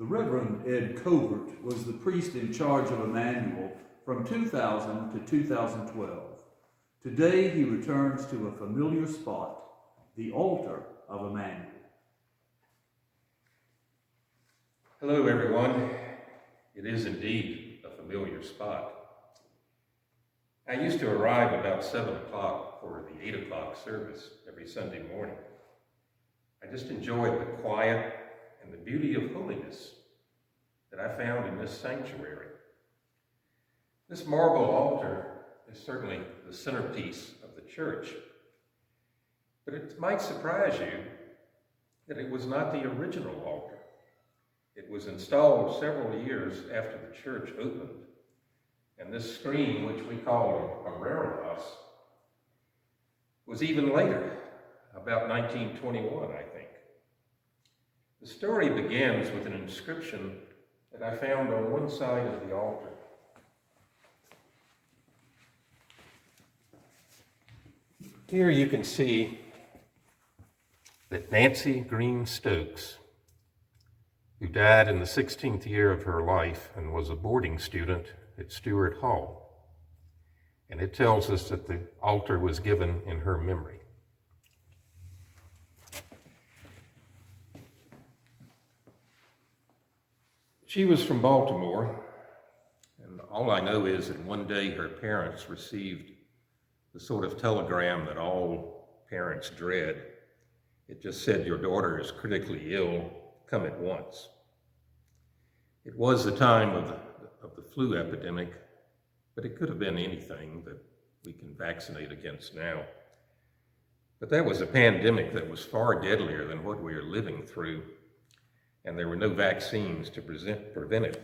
The Reverend Ed Covert was the priest in charge of Emmanuel from 2000 to 2012. Today he returns to a familiar spot, the altar of Emmanuel. Hello everyone. It is indeed a familiar spot. I used to arrive about 7 o'clock for the 8 o'clock service every Sunday morning. I just enjoyed the quiet and the beauty of holiness that I found in this sanctuary. This marble altar is certainly the centerpiece of the church, but it might surprise you that it was not the original altar. It was installed several years after the church opened, and this screen, which we call a reredos, was even later, about 1921, I think. The story begins with an inscription that I found on one side of the altar. Here you can see that Nancy Green Stokes, who died in the 16th year of her life and was a boarding student at Stewart Hall. And it tells us that the altar was given in her memory. She was from Baltimore, and all I know is that one day her parents received the sort of telegram that all parents dread. It just said, "Your daughter is critically ill, come at once." It was the time of the flu epidemic, but it could have been anything that we can vaccinate against now. But that was a pandemic that was far deadlier than what we are living through, and there were no vaccines to prevent it.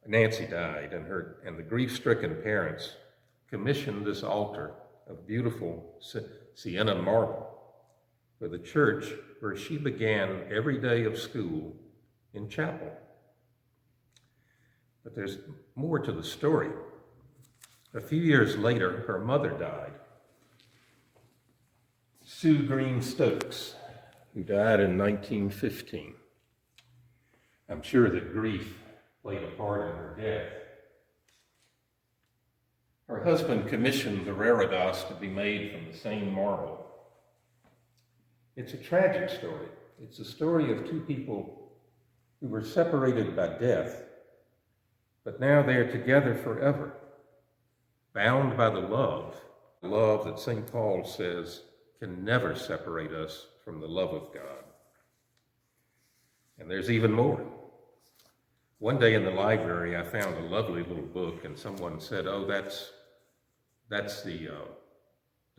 Nancy died, and the grief-stricken parents commissioned this altar of beautiful sienna marble for the church where she began every day of school in chapel. But there's more to the story. A few years later, her mother died, Sue Green Stokes, who died in 1915. I'm sure that grief played a part in her death. Her husband commissioned the reredos to be made from the same marble. It's a tragic story. It's a story of two people who were separated by death, but now they're together forever, bound by the love that St. Paul says can never separate us from the love of God. And there's even more. One day in the library, I found a lovely little book, and someone said, "Oh, that's the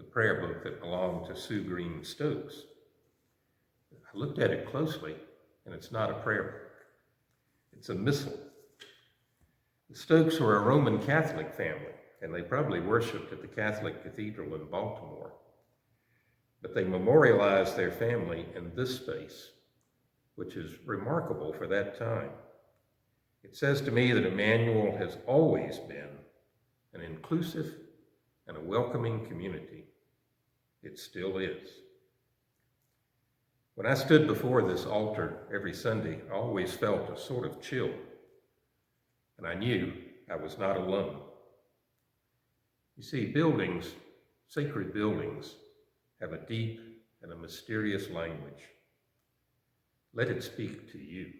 prayer book that belonged to Sue Green Stokes." I looked at it closely, and it's not a prayer book. It's a missal. The Stokes were a Roman Catholic family, and they probably worshiped at the Catholic Cathedral in Baltimore. But they memorialized their family in this space, which is remarkable for that time. It says to me that Emmanuel has always been an inclusive and a welcoming community. It still is. When I stood before this altar every Sunday, I always felt a sort of chill, and I knew I was not alone. You see, sacred buildings, have a deep and a mysterious language. Let it speak to you.